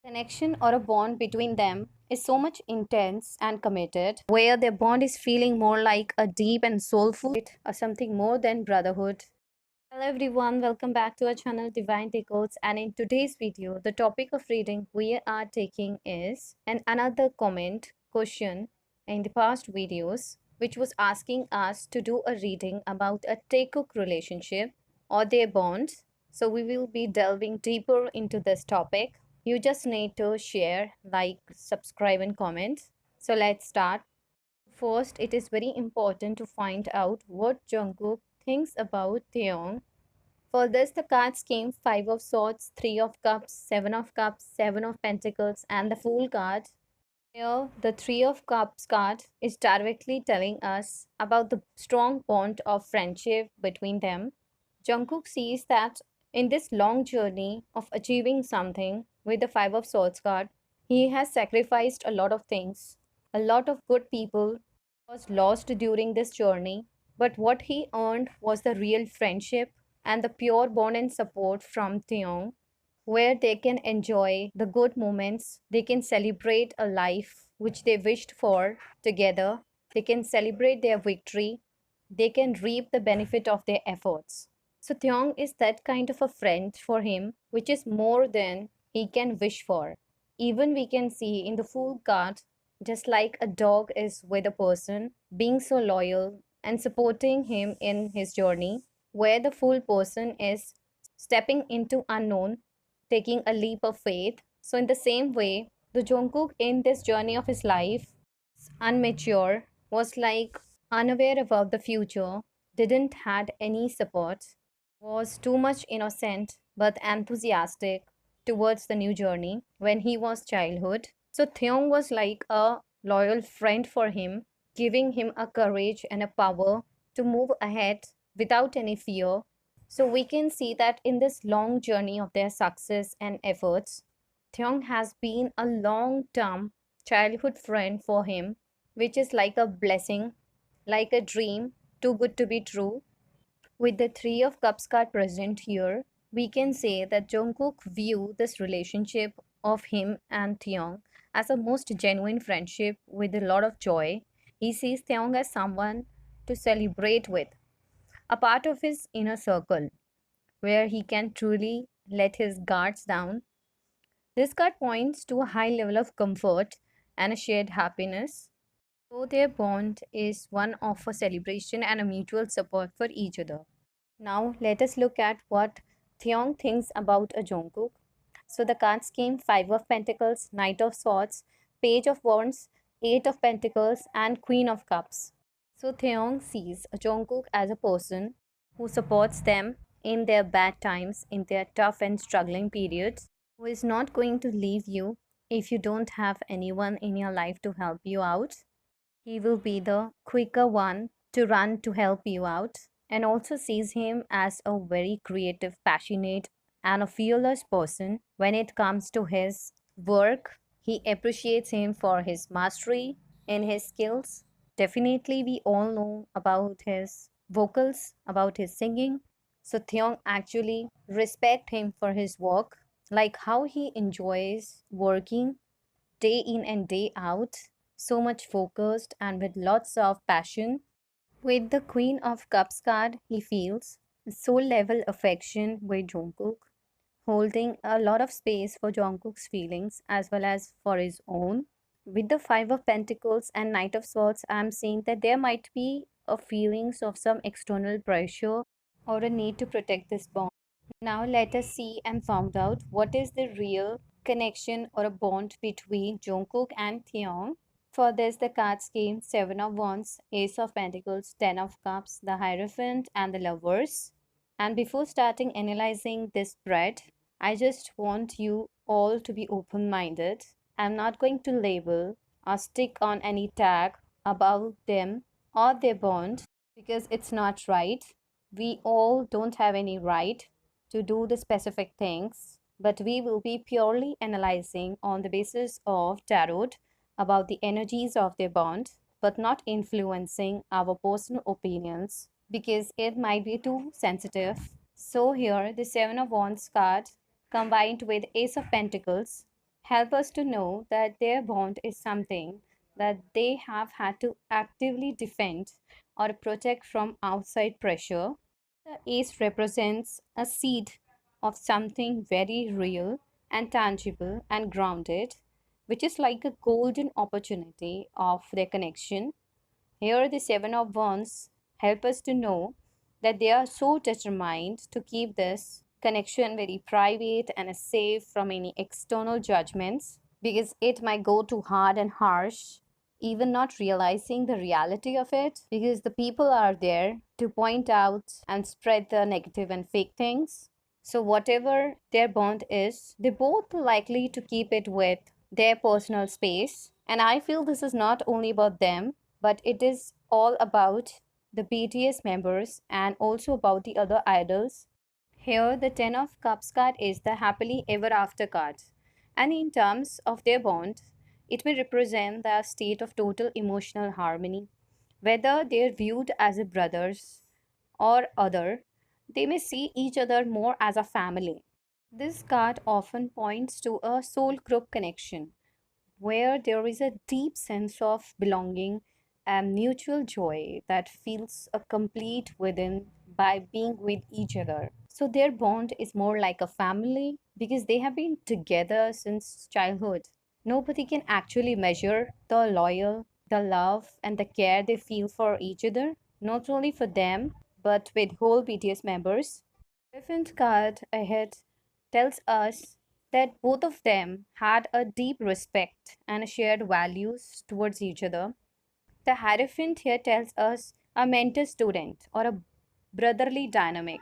Connection or a bond between them is so much intense and committed, where their bond is feeling more like a deep and soulful or something more than brotherhood. Hello everyone, welcome back to our channel Divine Decodes, and in today's video the topic of reading we are taking is another comment question in the past videos which was asking us to do a reading about a Taekook relationship or their bonds. So we will be delving deeper into this topic. You just need to share, like, subscribe and comment. So let's start. First, it is very important to find out what Jungkook thinks about Taehyung. For this, the cards came Five of Swords, Three of Cups, Seven of Cups, Seven of Pentacles, and the Fool card. Here, the Three of Cups card is directly telling us about the strong bond of friendship between them. Jungkook sees that in this long journey of achieving something with the Five of Swords card, he has sacrificed a lot of things. A lot of good people was lost during this journey, but what he earned was the real friendship and the pure bond and support from Theon, where they can enjoy the good moments, they can celebrate a life which they wished for together, they can celebrate their victory, they can reap the benefit of their efforts. So Theon is that kind of a friend for him, which is more than he can wish for. Even we can see in the Fool card, just like a dog is with a person, being so loyal and supporting him in his journey, where the Fool person is stepping into unknown, taking a leap of faith. So in the same way, the Jungkook in this journey of his life, unmature, was like unaware about the future, didn't had any support, was too much innocent but enthusiastic towards the new journey when he was childhood. So Theon was like a loyal friend for him, giving him a courage and a power to move ahead without any fear. So we can see that in this long journey of their success and efforts, Theon has been a long-term childhood friend for him, which is like a blessing, like a dream, too good to be true. With the Three of Cups card present here, we can say that Jungkook view this relationship of him and Theon as a most genuine friendship with a lot of joy. He sees Theon as someone to celebrate with, a part of his inner circle, where he can truly let his guards down. This card points to a high level of comfort and a shared happiness. So their bond is one of a celebration and a mutual support for each other. Now let us look at what Theon thinks about a Jungkook. So the cards came Five of Pentacles, Knight of Swords, Page of Wands, Eight of Pentacles, and Queen of Cups. So Theon sees a Jungkook as a person who supports them in their bad times, in their tough and struggling periods, who is not going to leave you if you don't have anyone in your life to help you out. He will be the quicker one to run to help you out, and also sees him as a very creative, passionate, and a fearless person when it comes to his work. He appreciates him for his mastery in his skills. Definitely, we all know about his vocals, about his singing. So Theon actually respect him for his work, like how he enjoys working day in and day out, so much focused and with lots of passion. With the Queen of Cups card, he feels soul level affection with Jungkook, holding a lot of space for Jungkook's feelings as well as for his own. With the Five of Pentacles and Knight of Swords, I'm seeing that there might be a feelings of some external pressure or a need to protect this bond. Now let us see and find out what is the real connection or a bond between Jungkook and Theon. For this, the cards came Seven of Wands, Ace of Pentacles, Ten of Cups, the Hierophant, and the Lovers. And before starting analyzing this spread, I just want you all to be open-minded. I'm not going to label or stick on any tag about them or their bond because it's not right. We all don't have any right to do the specific things, but we will be purely analyzing on the basis of tarot about the energies of their bond, but not influencing our personal opinions because it might be too sensitive. So here the Seven of Wands card combined with Ace of Pentacles help us to know that their bond is something that they have had to actively defend or protect from outside pressure. The ace represents a seed of something very real and tangible and grounded, which is like a golden opportunity of their connection. Here, the Seven of Wands help us to know that they are so determined to keep this connection very private and safe from any external judgments because it might go too hard and harsh, even not realizing the reality of it because the people are there to point out and spread the negative and fake things. So, whatever their bond is, they both likely to keep it with their personal space. And I feel this is not only about them, but it is all about the BTS members and also about the other idols. Here, the Ten of Cups card is the happily ever after card. And in terms of their bond, it may represent the state of total emotional harmony. Whether they're viewed as a brothers or other, they may see each other more as a family. This card often points to a soul group connection where there is a deep sense of belonging and mutual joy that feels a complete within by being with each other. So their bond is more like a family because they have been together since childhood. Nobody can actually measure the loyal, the love, and the care they feel for each other, not only for them, but with whole BTS members. Elephant card ahead tells us that both of them had a deep respect and shared values towards each other. The Hierophant here tells us a mentor student or a brotherly dynamic.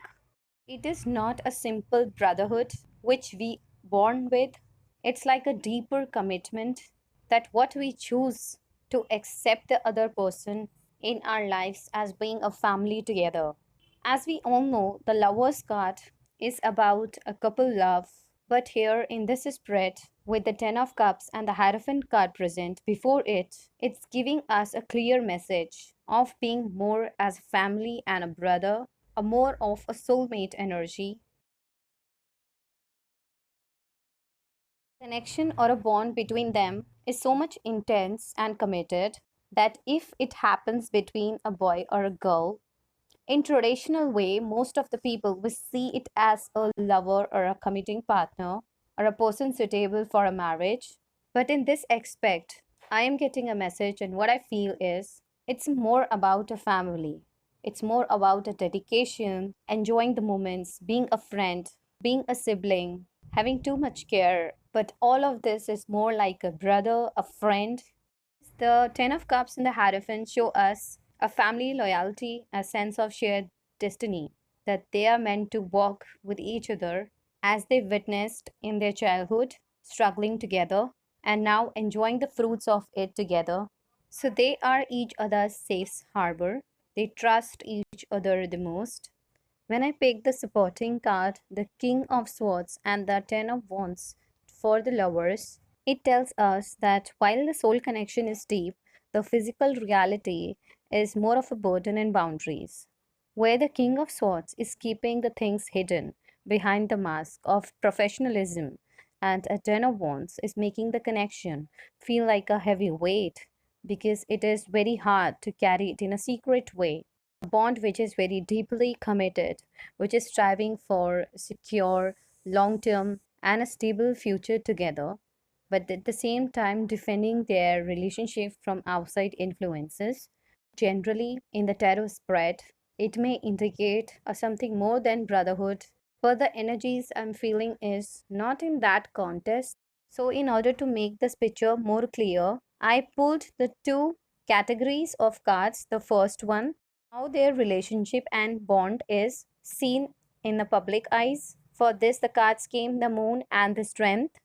It is not a simple brotherhood which we born with. It's like a deeper commitment that what we choose to accept the other person in our lives as being a family together. As we all know, the Lover's card is about a couple love, but here in this spread, with the Ten of Cups and the Hierophant card present before it, it's giving us a clear message of being more as a family and a brother, a more of a soulmate energy. Connection or a bond between them is so much intense and committed that if it happens between a boy or a girl, in traditional way, most of the people will see it as a lover or a committing partner or a person suitable for a marriage. But in this aspect, I am getting a message, and what I feel is it's more about a family. It's more about a dedication, enjoying the moments, being a friend, being a sibling, having too much care. But all of this is more like a brother, a friend. The Ten of Cups and the Hierophant show us a family loyalty, a sense of shared destiny, that they are meant to walk with each other as they witnessed in their childhood, struggling together, and now enjoying the fruits of it together. So they are each other's safe harbor. They trust each other the most. When I picked the supporting card, the King of Swords and the Ten of Wands for the lovers, it tells us that while the soul connection is deep, the physical reality is more of a burden and boundaries. Where the King of Swords is keeping the things hidden behind the mask of professionalism, and a Ten of Wands is making the connection feel like a heavy weight because it is very hard to carry it in a secret way, a bond which is very deeply committed, which is striving for secure, long term, and a stable future together, but at the same time defending their relationship from outside influences. Generally, in the tarot spread, it may indicate a something more than brotherhood. But the energies I'm feeling is not in that contest. So, in order to make this picture more clear, I pulled the two categories of cards. The first one, how their relationship and bond is seen in the public eyes. For this, the cards came the moon and the strength.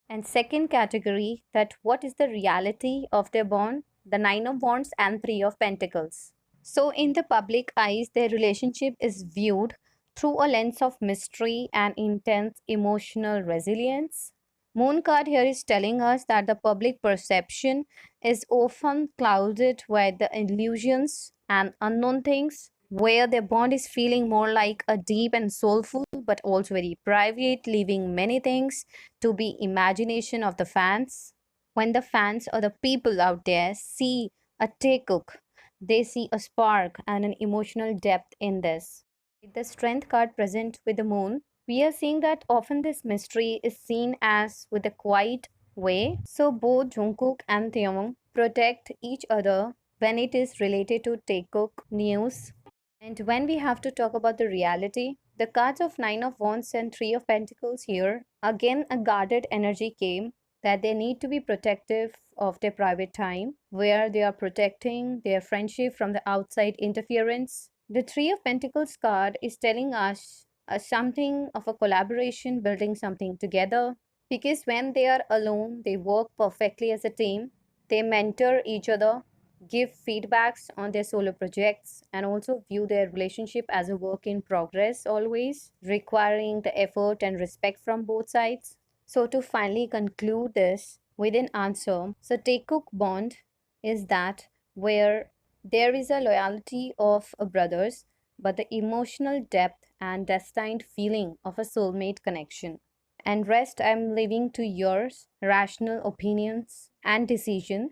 And second category, that what is the reality of their bond? The Nine of Wands and Three of Pentacles. So, in the public eyes, their relationship is viewed through a lens of mystery and intense emotional resilience. Moon card here is telling us that the public perception is often clouded by the illusions and unknown things. where their bond is feeling more like a deep and soulful, but also very private, leaving many things to be imagination of the fans. When the fans or the people out there see a Taekook, they see a spark and an emotional depth in this. With the strength card present with the moon, we are seeing that often this mystery is seen as with a quiet way. So both Jungkook and Taehyung protect each other when it is related to Taekook news. And when we have to talk about the reality, the cards of Nine of Wands and Three of Pentacles here, again a guarded energy came that they need to be protective of their private time, where they are protecting their friendship from the outside interference. The Three of Pentacles card is telling us something of a collaboration, building something together. Because when they are alone, they work perfectly as a team. They mentor each other, give feedbacks on their solo projects, and also view their relationship as a work in progress, always requiring the effort and respect from both sides. So, to finally conclude this with an answer, so Taekook bond is that where there is a loyalty of a brothers, but the emotional depth and destined feeling of a soulmate connection. And rest I'm leaving to yours, rational opinions and decision.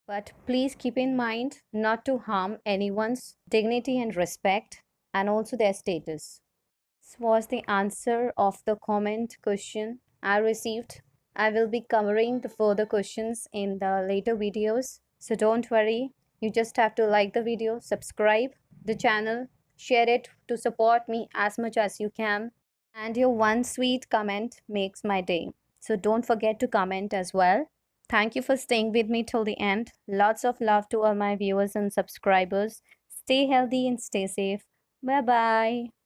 But please keep in mind not to harm anyone's dignity and respect and also their status. This was the answer of the comment question I received. I will be covering the further questions in the later videos. So don't worry. You just have to like the video, subscribe the channel, share it to support me as much as you can. And your one sweet comment makes my day. So don't forget to comment as well. Thank you for staying with me till the end. Lots of love to all my viewers and subscribers. Stay healthy and stay safe. Bye bye.